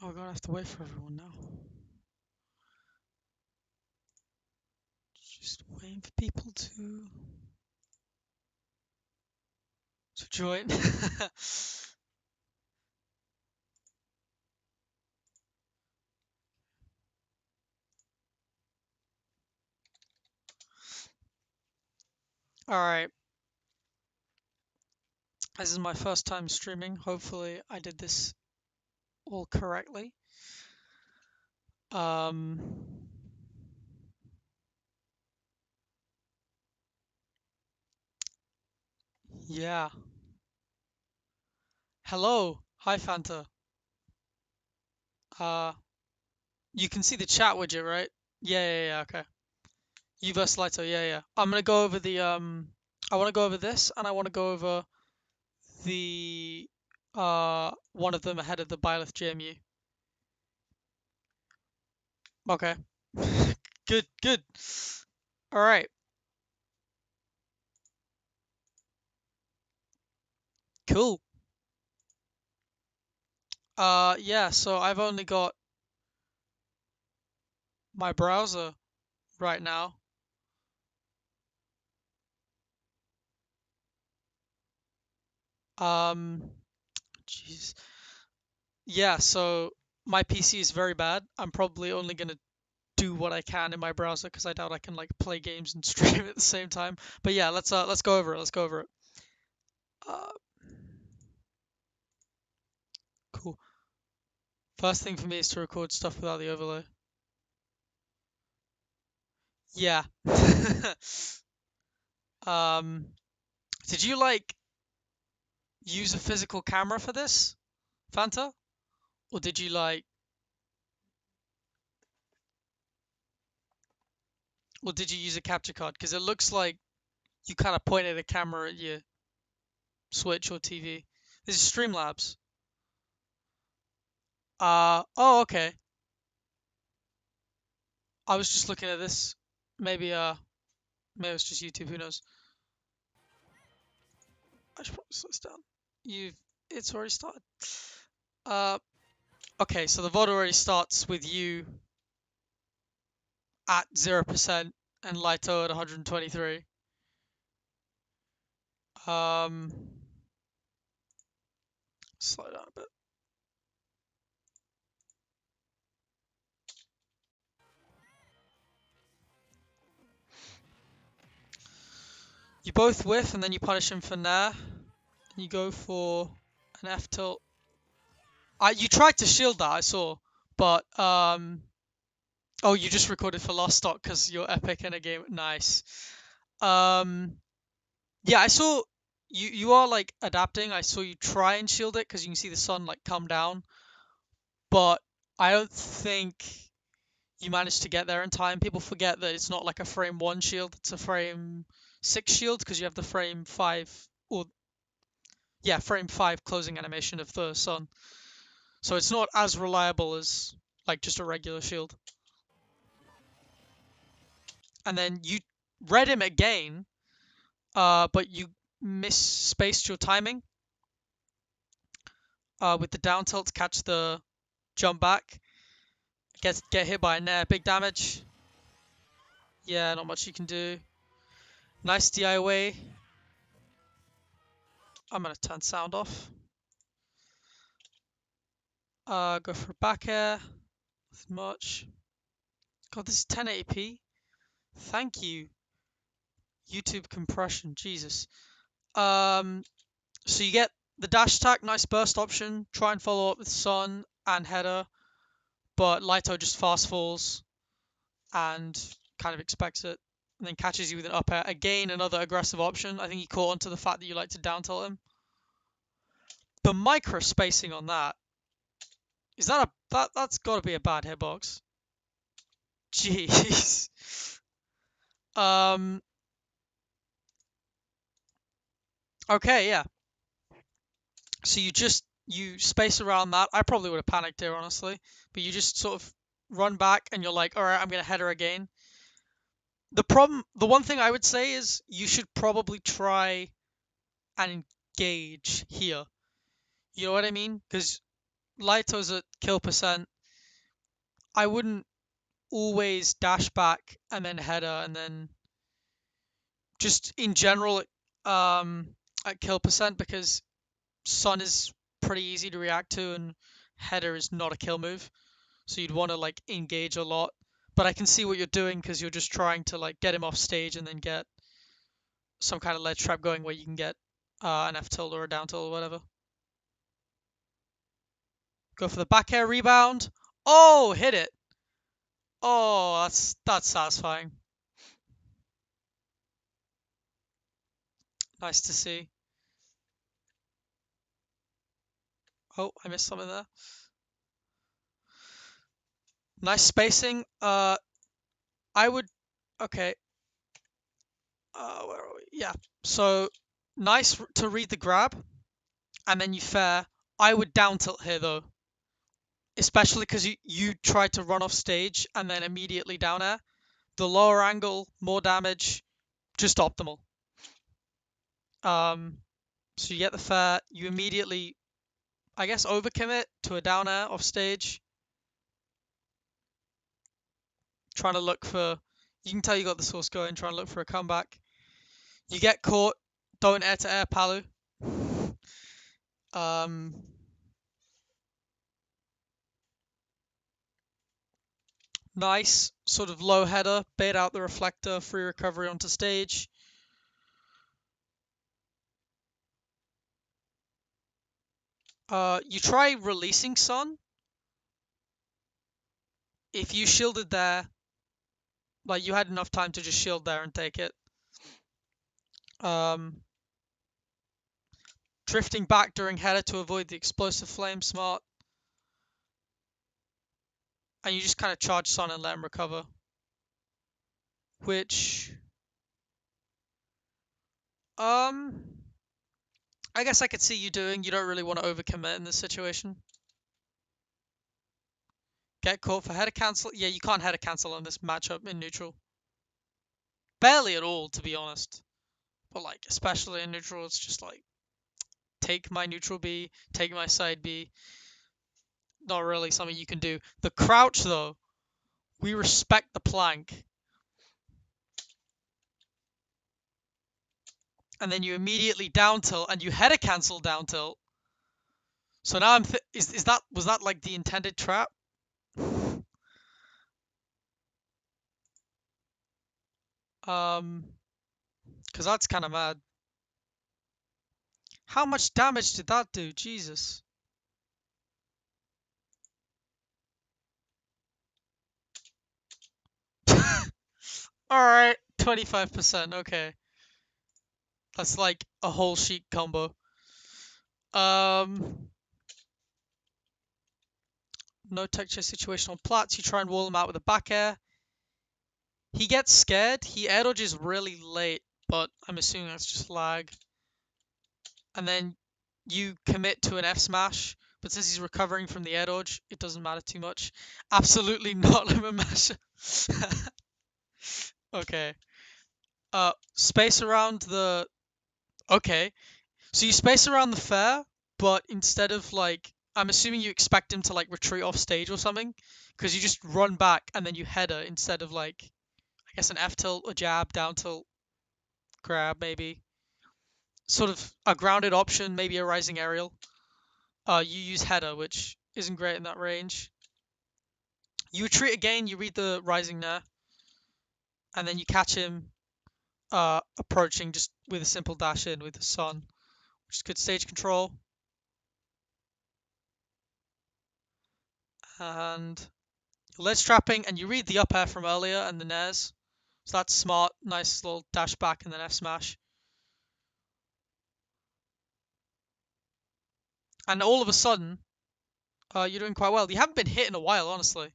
Oh god, I have to wait for everyone now. Just waiting for people to join. Alright, this is my first time streaming. Hopefully I did this all correctly. Um, yeah. Hello. Hi, Fanta. Uh, you can see the chat widget, right? Yeah, okay. You versus Lyto, yeah. I'm gonna go over I wanna go over this and I wanna go over the one of them ahead of the Byleth JMU. Okay. Good. Alright. Cool. Yeah, so I've only got my browser right now. Um, jeez. Yeah, so my PC is very bad. I'm probably only gonna do what I can in my browser because I doubt I can like play games and stream at the same time. But yeah, let's go over it. Let's go over it. Uh, cool. First thing for me is to record stuff without the overlay. Yeah. Um, did you like use a physical camera for this, Fanta? Or did you like or did you use a capture card? Because it looks like you kind of pointed a camera at your Switch or TV. This is Streamlabs. Oh, okay. I was just looking at this. Maybe maybe it's just YouTube, who knows? I should probably slow this down. You've it's already started. Uh okay, so the VOD already starts with you at 0% and Lyto at 123. Um Slow down a bit. You both whiff and then you punish him for Nair. You go for an F tilt. You tried to shield that, I saw, but oh, you just recorded for Lost Stock because you're epic in a game. Nice. Um, yeah, I saw you are like adapting. I saw you try and shield it because you can see the sun like come down, but I don't think you managed to get there in time. People forget that it's not like a frame 1 shield, it's a frame 6 shield because you have the frame 5 or yeah, frame 5 closing animation of the sun. So it's not as reliable as like just a regular shield. And then you read him again, but you misspaced your timing with the down tilt to catch the jump back. Get hit by a nair, big damage. Yeah, not much you can do. Nice DIY. I'm gonna turn sound off. Go for a back air. Nothing much. God, this is 1080p. Thank you. YouTube compression, Jesus. So you get the dash attack, nice burst option. Try and follow up with Sun and header, but Lyto just fast falls and kind of expects it, and then catches you with an up air. Again, another aggressive option. I think he caught onto the fact that you like to down tilt him. The micro spacing on that is that's got to be a bad hitbox. Jeez. Um. Okay, yeah. So you space around that. I probably would have panicked here, honestly, but you just sort of run back and you're like, all right, I'm gonna header again. The one thing I would say is you should probably try and engage here. You know what I mean? Because Lyto's at kill percent, I wouldn't always dash back and then header and then just in general at kill percent because Sun is pretty easy to react to and header is not a kill move. So you'd want to like engage a lot. But I can see what you're doing because you're just trying to like get him off stage and then get some kind of ledge trap going where you can get an F tilt or a down tilt or whatever. Go for the back air rebound. Oh, hit it. Oh, that's satisfying. Nice to see. Oh, I missed something there. Nice spacing. I would. Okay. Where are we? Yeah. So nice to read the grab, and then you fair. I would down tilt here though, especially because you tried to run off stage and then immediately down air. The lower angle, more damage, just optimal. So you get the fair. You immediately, I guess, overcommit to a down air off stage. Trying to look for. You can tell you got the source going. Trying to look for a comeback. You get caught. Don't air to air Palu. Nice sort of low header, bait out the reflector, free recovery onto stage. You try releasing Sun. If you shielded there, like you had enough time to just shield there and take it. Drifting back during header to avoid the explosive flame, smart. And you just kind of charge Sun and let him recover. Which, I guess I could see you doing. You don't really want to overcommit in this situation. Get caught for header cancel. Yeah, you can't header cancel on this matchup in neutral. Barely at all, to be honest. But like, especially in neutral, it's just like, take my neutral B, take my side B. Not really something you can do. The crouch, though, we respect the plank. And then you immediately down tilt, and you header cancel down tilt. So now I'm was that like the intended trap? Because that's kind of mad. How much damage did that do? Jesus. Alright, 25%, okay. That's like a whole sheet combo. No texture situation on Platts. You try and wall him out with a back air. He gets scared. He air dodges really late, but I'm assuming that's just lag. And then you commit to an F smash, but since he's recovering from the air dodge, it doesn't matter too much. Absolutely not limit masher. Okay. Space around the. Okay. So you space around the fair, but instead of like, I'm assuming you expect him to like retreat off stage or something, because you just run back and then you header instead of like, I guess an F tilt, a jab, down tilt, grab maybe. Sort of a grounded option, maybe a rising aerial. You use header, which isn't great in that range. You retreat again, you read the rising nair, and then you catch him approaching just with a simple dash in with the sun, which is good stage control. And ledge trapping, and you read the up air from earlier and the nairs. So that's smart, nice little dash back and then F smash. And all of a sudden, you're doing quite well. You haven't been hit in a while, honestly.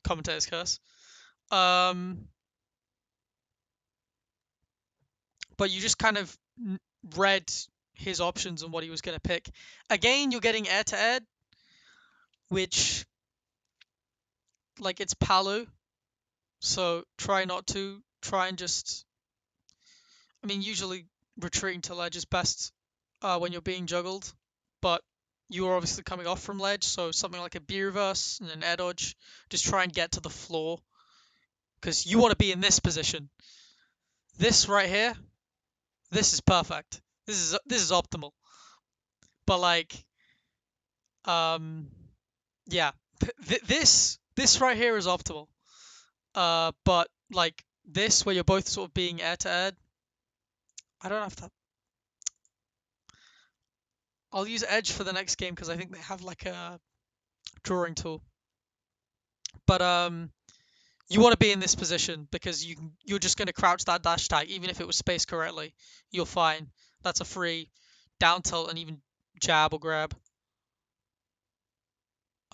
Commentator's curse. But you just kind of read his options and what he was going to pick. Again, you're getting air to air, which, like, it's Palu. So try not to. Try and just. I mean, usually retreating to ledge is best when you're being juggled. But you were obviously coming off from ledge, so something like a B reverse and an air dodge. Just try and get to the floor, because you want to be in this position. This right here, this is perfect. This is optimal. But like, um, yeah, this right here is optimal. But like this, where you're both sort of being air to air, I don't have to. I'll use edge for the next game because I think they have like a drawing tool. But you want to be in this position because you're just going to crouch that dash tag, even if it was spaced correctly. You're fine. That's a free down tilt and even jab or grab.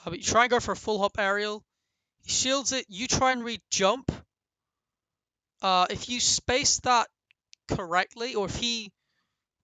But you try and go for a full hop aerial. He shields it. You try and read jump. If you space that correctly, or if he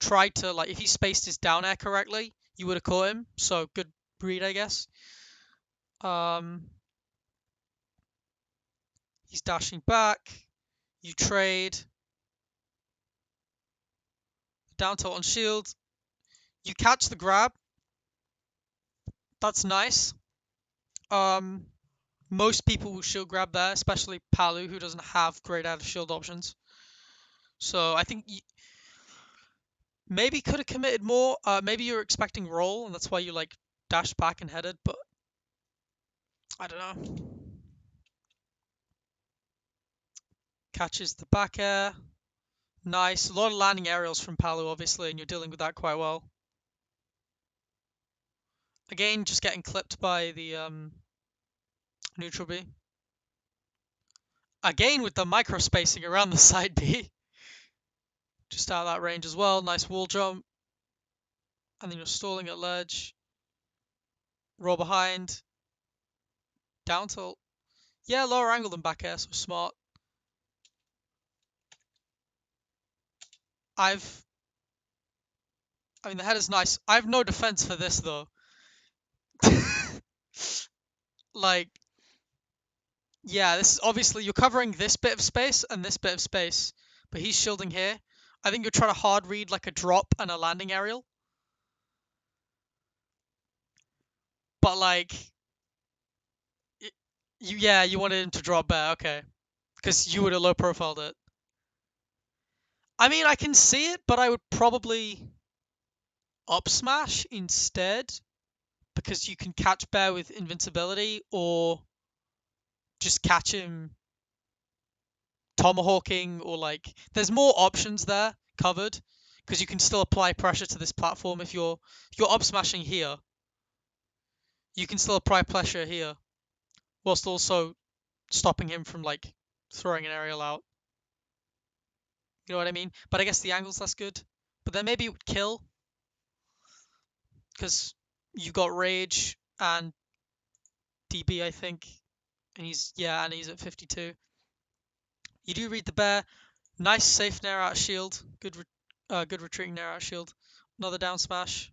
tried to, like, if he spaced his down air correctly, you would have caught him. So good read, I guess. He's dashing back. You trade. Down tilt on shield. You catch the grab. That's nice. Most people will shield grab there, especially Palu, who doesn't have great out of shield options. So I think maybe could have committed more. Maybe you're expecting roll, and that's why you like dashed back and headed, but I don't know. Catches the back air. Nice. A lot of landing aerials from Palu, obviously, and you're dealing with that quite well. Again, just getting clipped by the neutral B. Again with the micro spacing around the side B. Just out of that range as well. Nice wall jump. And then you're stalling at ledge. Roll behind. Down tilt. Yeah, lower angle than back air, so smart. I mean, the head is nice. I have no defense for this, though. Like, yeah, this is obviously, you're covering this bit of space and this bit of space, but he's shielding here. I think you're trying to hard read like a drop and a landing aerial. But like, you wanted him to drop bear, okay. Because you would have low profiled it. I mean, I can see it, but I would probably up smash instead, because you can catch bear with invincibility, or just catch him tomahawking, or like there's more options there covered, because you can still apply pressure to this platform. If you're up smashing here, you can still apply pressure here whilst also stopping him from like throwing an aerial out. You know what I mean? But I guess the angle's less good. But then maybe it would kill, because you got rage and DB, I think, and he's at 52. You do read the bear. Nice safe nair out shield. Good retreating nair out shield. Another down smash.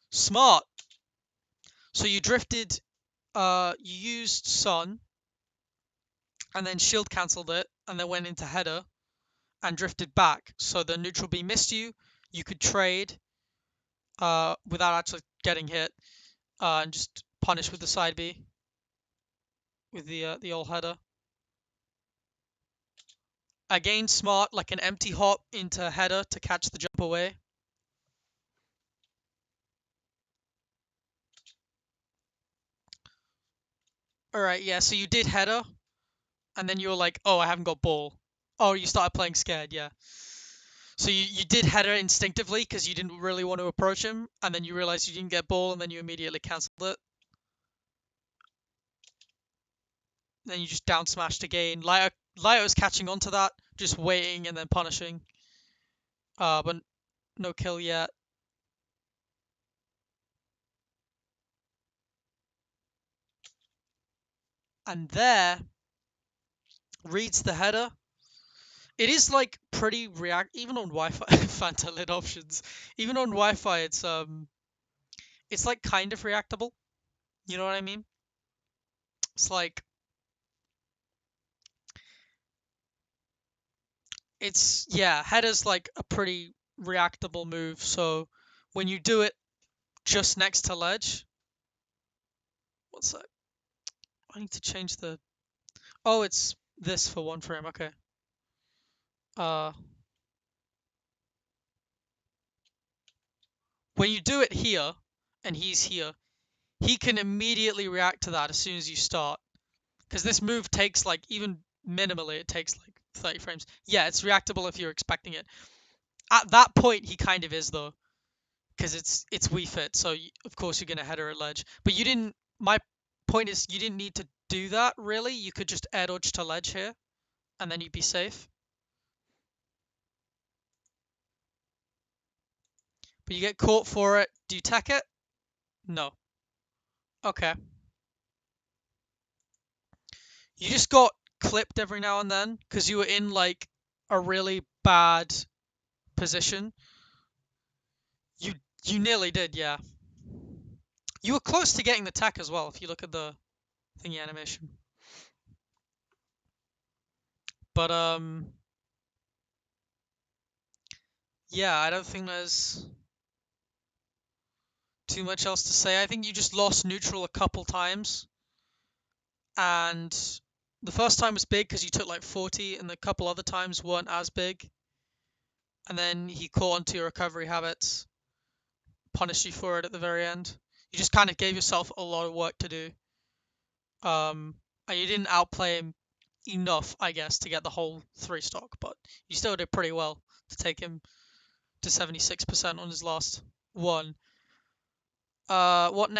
Smart. So you drifted. You used Sun, and then shield cancelled it, and then went into header and drifted back. So the neutral B missed you. You could trade without actually getting hit, and just punish with the side B with the old header. Again, smart, like an empty hop into header to catch the jump away. Alright, yeah, so you did header, and then you were like, oh, I haven't got ball. Oh, you started playing scared, yeah. So you did header instinctively because you didn't really want to approach him, and then you realized you didn't get ball, and then you immediately cancelled it. Then you just down smashed again. Lyto was catching onto that, just waiting and then punishing. But no kill yet. And there reads the header. It is like pretty react, even on Wi-Fi. Fanta lit options. Even on Wi-Fi, it's like kind of reactable. You know what I mean? It's like It's, yeah, header's like a pretty reactable move. So when you do it just next to ledge, what's that? I need to change the. Oh, it's this for one frame. Okay. Uh, when you do it here, and he's here, he can immediately react to that as soon as you start. Because this move takes like, even minimally, it takes like 30 frames. Yeah, it's reactable if you're expecting it. At that point, he kind of is though, because it's Wii Fit, so of course you're gonna header at ledge. But you didn't. My point is, you didn't need to do that really. You could just air dodge to ledge here, and then you'd be safe. But you get caught for it. Do you tech it? No. Okay. You just got clipped every now and then because you were in like a really bad position. You you nearly did, yeah. You were close to getting the tech as well if you look at the thingy animation. But yeah, I don't think there's too much else to say. I think you just lost neutral a couple times, and the first time was big because you took like 40, and the couple other times weren't as big. And then he caught onto your recovery habits, punished you for it at the very end. You just kind of gave yourself a lot of work to do. And you didn't outplay him enough, I guess, to get the whole 3 stock, but you still did pretty well to take him to 76% on his last one. What